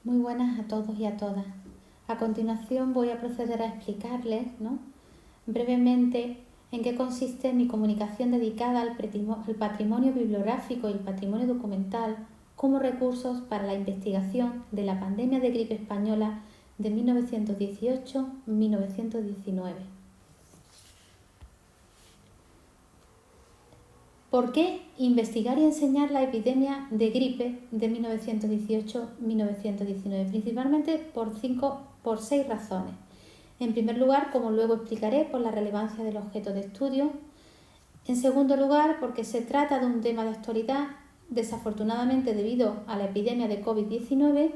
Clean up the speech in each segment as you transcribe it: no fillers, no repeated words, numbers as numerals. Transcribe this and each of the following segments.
Muy buenas a todos y a todas. A continuación voy a proceder a explicarles, brevemente en qué consiste mi comunicación dedicada al patrimonio bibliográfico y el patrimonio documental como recursos para la investigación de la pandemia de gripe española de 1918-1919. ¿Por qué investigar y enseñar la epidemia de gripe de 1918-1919? Principalmente por 6 razones. En primer lugar, como luego explicaré, por la relevancia del objeto de estudio. En segundo lugar, porque se trata de un tema de actualidad, desafortunadamente debido a la epidemia de COVID-19.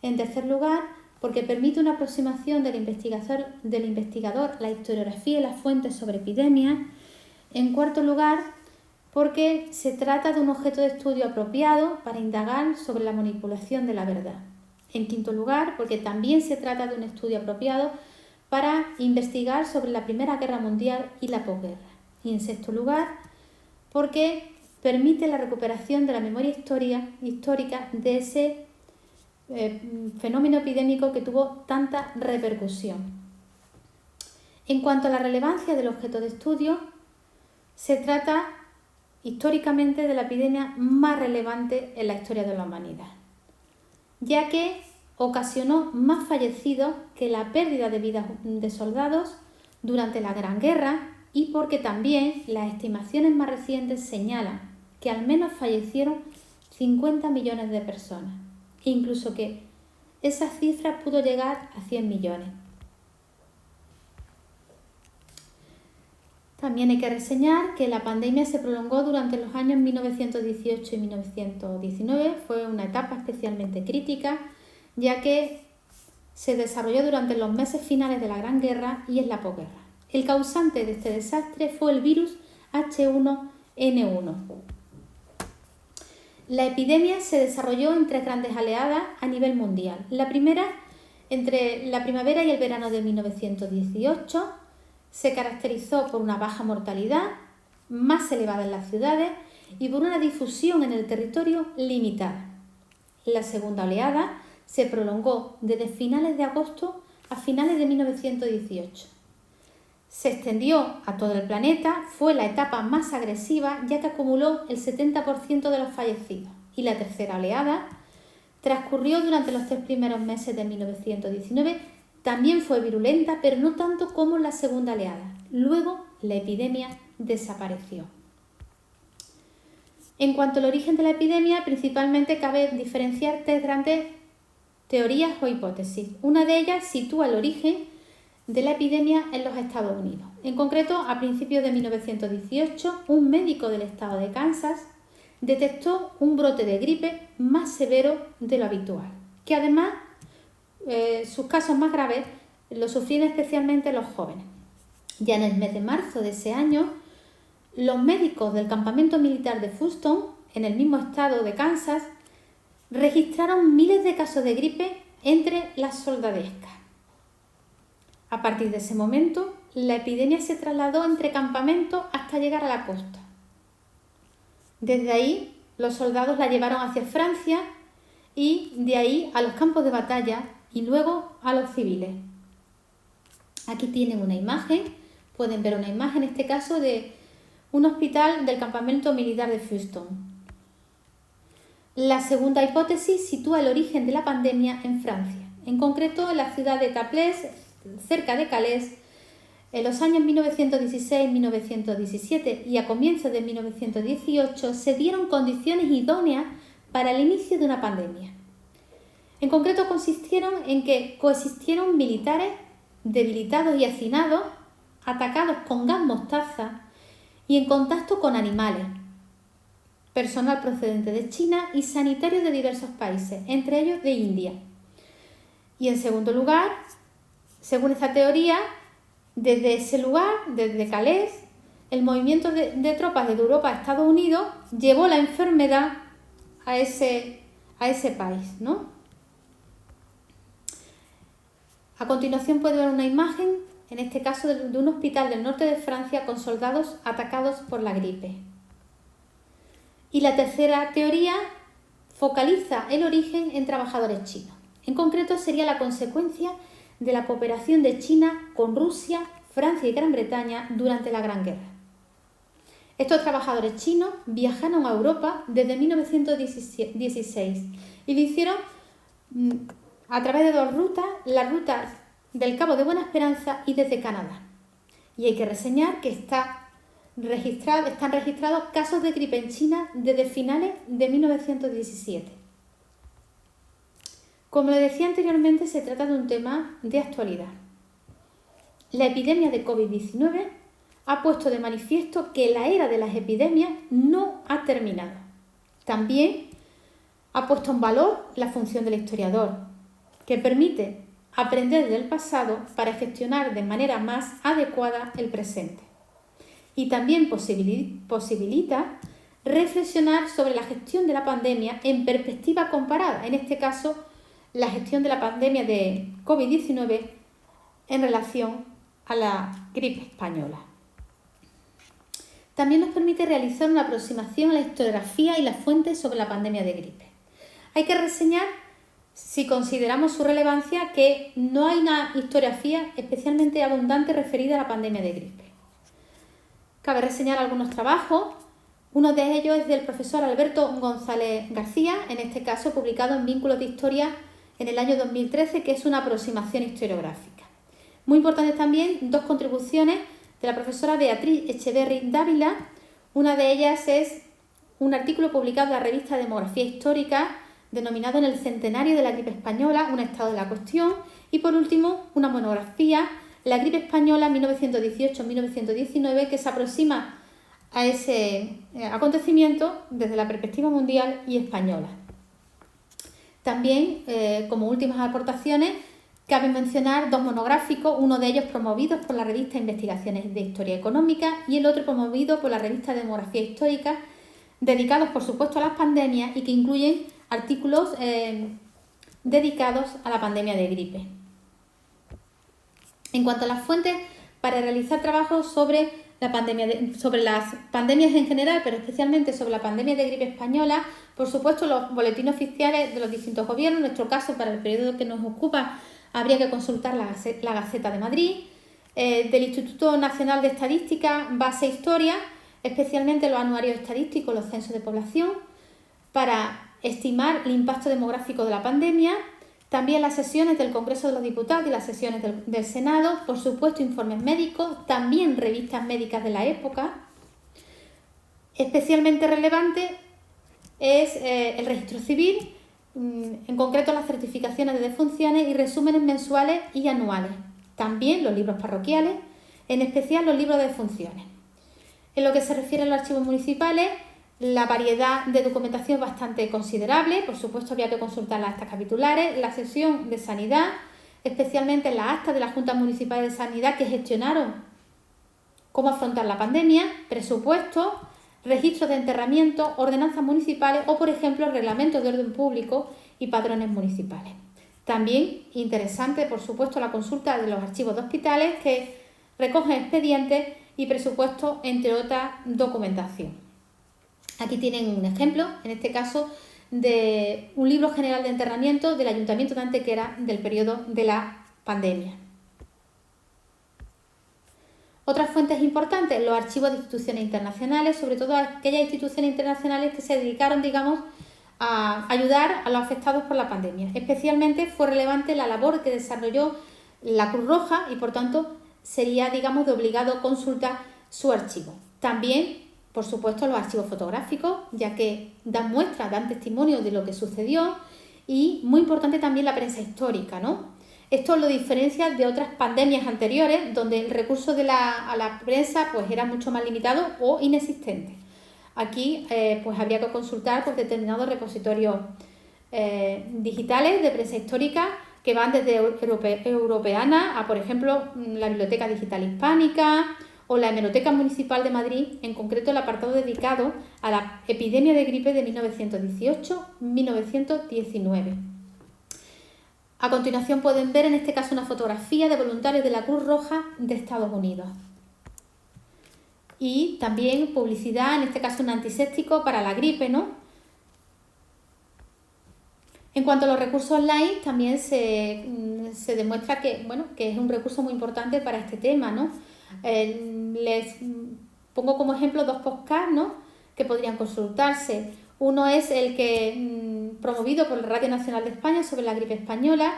En tercer lugar, porque permite una aproximación del investigador, la historiografía y las fuentes sobre epidemias. En cuarto lugar, porque se trata de un objeto de estudio apropiado para indagar sobre la manipulación de la verdad. En quinto lugar, porque también se trata de un estudio apropiado para investigar sobre la Primera Guerra Mundial y la posguerra. Y en sexto lugar, porque permite la recuperación de la memoria histórica de ese fenómeno epidémico que tuvo tanta repercusión. En cuanto a la relevancia del objeto de estudio, se trata históricamente de la epidemia más relevante en la historia de la humanidad, ya que ocasionó más fallecidos que la pérdida de vidas de soldados durante la Gran Guerra y porque también las estimaciones más recientes señalan que al menos fallecieron 50 millones de personas, incluso que esa cifra pudo llegar a 100 millones. También hay que reseñar que la pandemia se prolongó durante los años 1918 y 1919. Fue una etapa especialmente crítica, ya que se desarrolló durante los meses finales de la Gran Guerra y en la posguerra. El causante de este desastre fue el virus H1N1. La epidemia se desarrolló en 3 grandes oleadas a nivel mundial. La primera, entre la primavera y el verano de 1918, se caracterizó por una baja mortalidad, más elevada en las ciudades y por una difusión en el territorio limitada. La segunda oleada se prolongó desde finales de agosto a finales de 1918. Se extendió a todo el planeta, fue la etapa más agresiva ya que acumuló el 70% de los fallecidos. Y la tercera oleada transcurrió durante los 3 primeros meses de 1919. También fue virulenta, pero no tanto como la segunda oleada. Luego, la epidemia desapareció. En cuanto al origen de la epidemia, principalmente cabe diferenciar 3 grandes teorías o hipótesis. Una de ellas sitúa el origen de la epidemia en los Estados Unidos. En concreto, a principios de 1918, un médico del estado de Kansas detectó un brote de gripe más severo de lo habitual, que además sus casos más graves los sufrían especialmente los jóvenes. Ya en el mes de marzo de ese año, los médicos del campamento militar de Houston, en el mismo estado de Kansas, registraron miles de casos de gripe entre las soldadescas. A partir de ese momento, la epidemia se trasladó entre campamentos hasta llegar a la costa. Desde ahí, los soldados la llevaron hacia Francia y de ahí a los campos de batalla y luego a los civiles. Aquí tienen una imagen, pueden ver una imagen en este caso de un hospital del campamento militar de Houston. La segunda hipótesis sitúa el origen de la pandemia en Francia, en concreto en la ciudad de Tapless, cerca de Calais, en los años 1916-1917 y a comienzos de 1918 se dieron condiciones idóneas para el inicio de una pandemia. En concreto consistieron en que coexistieron militares debilitados y hacinados, atacados con gas mostaza y en contacto con animales, personal procedente de China y sanitarios de diversos países, entre ellos de India. Y en segundo lugar, según esta teoría, desde ese lugar, desde Calais, el movimiento de tropas de Europa a Estados Unidos llevó la enfermedad a ese país, A continuación puede ver una imagen, en este caso de un hospital del norte de Francia con soldados atacados por la gripe. Y la tercera teoría focaliza el origen en trabajadores chinos. En concreto, sería la consecuencia de la cooperación de China con Rusia, Francia y Gran Bretaña durante la Gran Guerra. Estos trabajadores chinos viajaron a Europa desde 1916 y lo hicieron a través de dos rutas, las rutas del Cabo de Buena Esperanza y desde Canadá. Y hay que reseñar que están registrados casos de gripe en China desde finales de 1917. Como le decía anteriormente, se trata de un tema de actualidad. La epidemia de COVID-19 ha puesto de manifiesto que la era de las epidemias no ha terminado. También ha puesto en valor la función del historiador, que permite aprender del pasado para gestionar de manera más adecuada el presente. Y también posibilita reflexionar sobre la gestión de la pandemia en perspectiva comparada, en este caso, la gestión de la pandemia de COVID-19 en relación a la gripe española. También nos permite realizar una aproximación a la historiografía y las fuentes sobre la pandemia de gripe. Hay que reseñar, si consideramos su relevancia, que no hay una historiografía especialmente abundante referida a la pandemia de gripe. Cabe reseñar algunos trabajos. Uno de ellos es del profesor Alberto González García, en este caso publicado en Vínculos de Historia en el año 2013, que es una aproximación historiográfica. Muy importantes también dos contribuciones de la profesora Beatriz Echeverri Dávila. Una de ellas es un artículo publicado en la revista Demografía Histórica, denominado En el centenario de la gripe española, un estado de la cuestión. Y por último, una monografía, La gripe española 1918-1919, que se aproxima a ese acontecimiento desde la perspectiva mundial y española. También, como últimas aportaciones, cabe mencionar dos monográficos, uno de ellos promovidos por la revista Investigaciones de Historia Económica y el otro promovido por la revista Demografía Histórica, dedicados por supuesto a las pandemias y que incluyen artículos dedicados a la pandemia de gripe. En cuanto a las fuentes, para realizar trabajos sobre las pandemias en general, pero especialmente sobre la pandemia de gripe española, por supuesto los boletines oficiales de los distintos gobiernos. En nuestro caso, para el periodo que nos ocupa, habría que consultar la Gaceta de Madrid, del Instituto Nacional de Estadística, Base Historia, especialmente los anuarios estadísticos, los censos de población, para estimar el impacto demográfico de la pandemia. También las sesiones del Congreso de los Diputados y las sesiones del Senado, por supuesto informes médicos, también revistas médicas de la época. Especialmente relevante es el registro civil, en concreto las certificaciones de defunciones y resúmenes mensuales y anuales. También los libros parroquiales, en especial los libros de defunciones. En lo que se refiere a los archivos municipales, la variedad de documentación es bastante considerable. Por supuesto, había que consultar las actas capitulares, la sesión de sanidad, especialmente las actas de las juntas municipales de sanidad que gestionaron cómo afrontar la pandemia, presupuestos, registros de enterramiento, ordenanzas municipales o, por ejemplo, reglamentos de orden público y padrones municipales. También interesante, por supuesto, la consulta de los archivos de hospitales que recogen expedientes y presupuestos, entre otras documentación. Aquí tienen un ejemplo, en este caso, de un libro general de enterramiento del Ayuntamiento de Antequera del periodo de la pandemia. Otras fuentes importantes, los archivos de instituciones internacionales, sobre todo aquellas instituciones internacionales que se dedicaron, digamos, a ayudar a los afectados por la pandemia. Especialmente fue relevante la labor que desarrolló la Cruz Roja y, por tanto, sería, digamos, de obligado consultar su archivo. También, por supuesto, los archivos fotográficos, ya que dan muestra, dan testimonio de lo que sucedió, y muy importante también la prensa histórica, ¿no? Esto lo diferencia de otras pandemias anteriores, donde el recurso a la prensa pues, era mucho más limitado o inexistente. Aquí pues, habría que consultar pues, determinados repositorios digitales de prensa histórica que van desde Europeana a, por ejemplo, la Biblioteca Digital Hispánica o la Hemeroteca Municipal de Madrid, en concreto el apartado dedicado a la epidemia de gripe de 1918-1919. A continuación pueden ver en este caso una fotografía de voluntarios de la Cruz Roja de Estados Unidos. Y también publicidad, en este caso un antiséptico para la gripe, ¿no? En cuanto a los recursos online, también se demuestra que, bueno, que es un recurso muy importante para este tema, ¿no? Les pongo como ejemplo 2 podcasts, ¿no?, que podrían consultarse. Uno es el que promovido por la Radio Nacional de España sobre la gripe española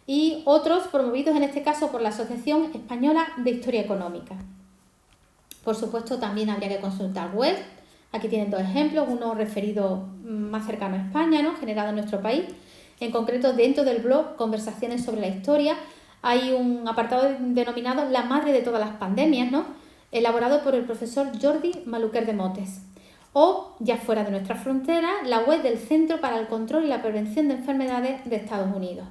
y otros promovidos en este caso por la Asociación Española de Historia Económica. Por supuesto, también habría que consultar web. Aquí tienen 2 ejemplos, uno referido más cercano a España, ¿no?, generado en nuestro país. En concreto, dentro del blog Conversaciones sobre la Historia hay un apartado denominado La madre de todas las pandemias, ¿no?, elaborado por el profesor Jordi Maluquer de Motes. O, ya fuera de nuestra frontera, la web del Centro para el Control y la Prevención de Enfermedades de Estados Unidos.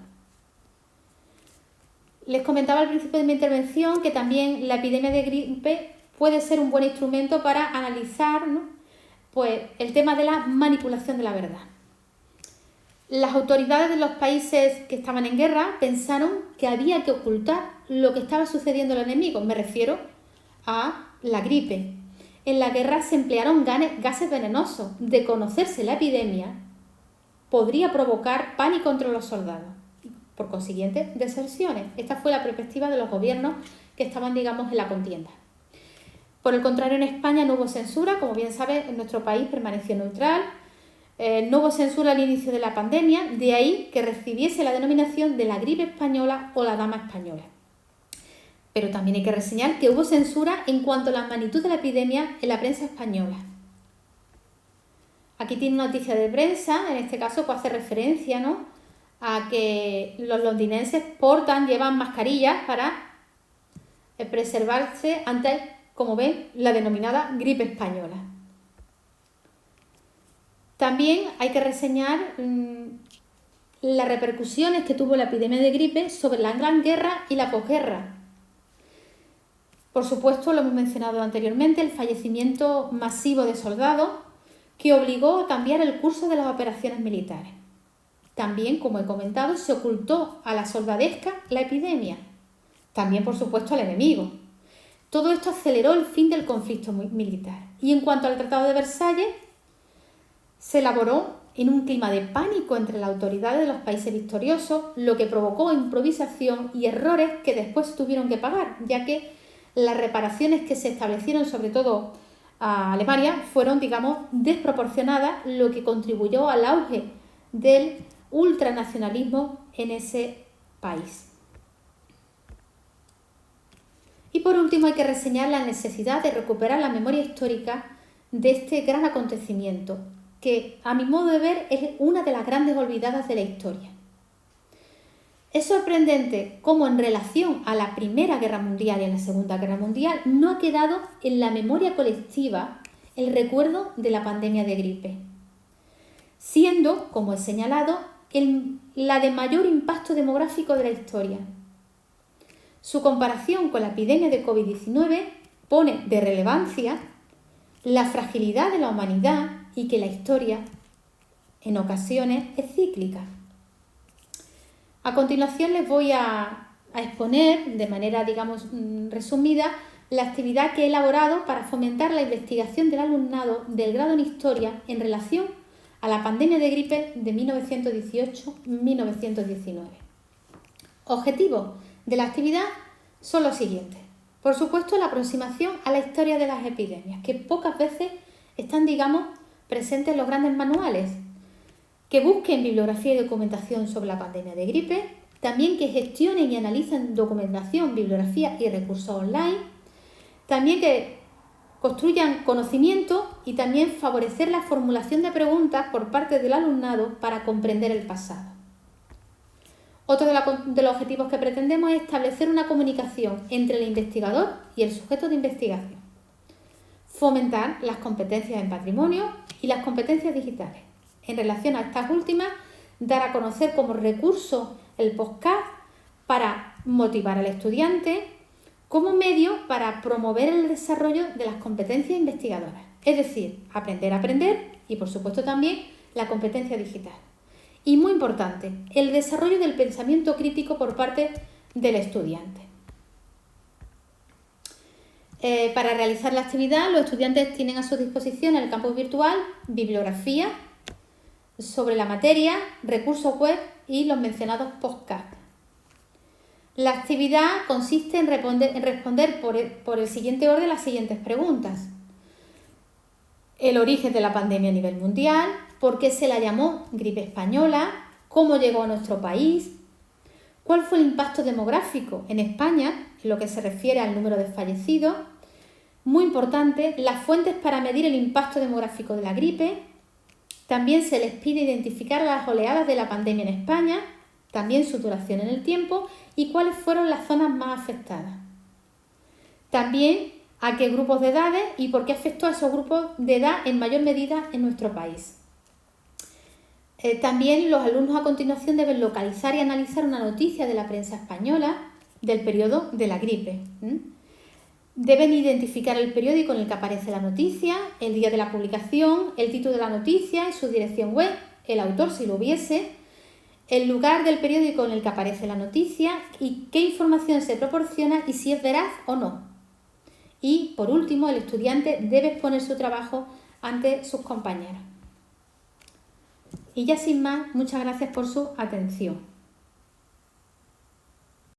Les comentaba al principio de mi intervención que también la epidemia de gripe puede ser un buen instrumento para analizar, ¿no?, pues, el tema de la manipulación de la verdad. Las autoridades de los países que estaban en guerra pensaron que había que ocultar lo que estaba sucediendo al enemigo. Me refiero a la gripe. En la guerra se emplearon gases venenosos. De conocerse la epidemia, podría provocar pánico entre los soldados y, por consiguiente, deserciones. Esta fue la perspectiva de los gobiernos que estaban, digamos, en la contienda. Por el contrario, en España no hubo censura. Como bien saben, en nuestro país permaneció neutral. No hubo censura al inicio de la pandemia, de ahí que recibiese la denominación de la gripe española o la dama española. Pero también hay que reseñar que hubo censura en cuanto a la magnitud de la epidemia en la prensa española. Aquí tiene una noticia de prensa, en este caso pues hace referencia, ¿no?, a que los londinenses llevan mascarillas para preservarse ante, como ven, la denominada gripe española. También hay que reseñar las repercusiones que tuvo la epidemia de gripe sobre la Gran Guerra y la posguerra. Por supuesto, lo hemos mencionado anteriormente, el fallecimiento masivo de soldados que obligó a cambiar el curso de las operaciones militares. También, como he comentado, se ocultó a la soldadesca la epidemia. También, por supuesto, al enemigo. Todo esto aceleró el fin del conflicto militar. Y en cuanto al Tratado de Versalles, se elaboró en un clima de pánico entre las autoridades de los países victoriosos, lo que provocó improvisación y errores que después tuvieron que pagar, ya que las reparaciones que se establecieron, sobre todo a Alemania, fueron, digamos, desproporcionadas, lo que contribuyó al auge del ultranacionalismo en ese país. Y por último hay que reseñar la necesidad de recuperar la memoria histórica de este gran acontecimiento, que a mi modo de ver es una de las grandes olvidadas de la historia. Es sorprendente cómo en relación a la Primera Guerra Mundial y a la Segunda Guerra Mundial no ha quedado en la memoria colectiva el recuerdo de la pandemia de gripe, siendo, como he señalado, la de mayor impacto demográfico de la historia. Su comparación con la epidemia de COVID-19 pone de relevancia la fragilidad de la humanidad y que la historia, en ocasiones, es cíclica. A continuación les voy a exponer, de manera, digamos, resumida, la actividad que he elaborado para fomentar la investigación del alumnado del grado en Historia en relación a la pandemia de gripe de 1918-1919. Objetivos de la actividad son los siguientes. Por supuesto, la aproximación a la historia de las epidemias, que pocas veces están, digamos, presentes en los grandes manuales, que busquen bibliografía y documentación sobre la pandemia de gripe, también que gestionen y analicen documentación, bibliografía y recursos online, también que construyan conocimiento y también favorecer la formulación de preguntas por parte del alumnado para comprender el pasado. Otro de los objetivos que pretendemos es establecer una comunicación entre el investigador y el sujeto de investigación, fomentar las competencias en patrimonio y las competencias digitales. En relación a estas últimas, dar a conocer como recurso el podcast para motivar al estudiante, como medio para promover el desarrollo de las competencias investigadoras, es decir, aprender a aprender y, por supuesto, también la competencia digital. Y muy importante, el desarrollo del pensamiento crítico por parte del estudiante. Para realizar la actividad, los estudiantes tienen a su disposición en el campus virtual bibliografía, sobre la materia, recursos web y los mencionados podcasts. La actividad consiste en responder por el siguiente orden las siguientes preguntas. El origen de la pandemia a nivel mundial, por qué se la llamó gripe española, cómo llegó a nuestro país, cuál fue el impacto demográfico en España en lo que se refiere al número de fallecidos. Muy importante, las fuentes para medir el impacto demográfico de la gripe. También se les pide identificar las oleadas de la pandemia en España, también su duración en el tiempo y cuáles fueron las zonas más afectadas. También a qué grupos de edades y por qué afectó a esos grupos de edad en mayor medida en nuestro país. También los alumnos a continuación deben localizar y analizar una noticia de la prensa española del periodo de la gripe. Deben identificar el periódico en el que aparece la noticia, el día de la publicación, el título de la noticia y su dirección web, el autor si lo hubiese, el lugar del periódico en el que aparece la noticia y qué información se proporciona y si es veraz o no. Y, por último, el estudiante debe exponer su trabajo ante sus compañeros. Y ya sin más, muchas gracias por su atención.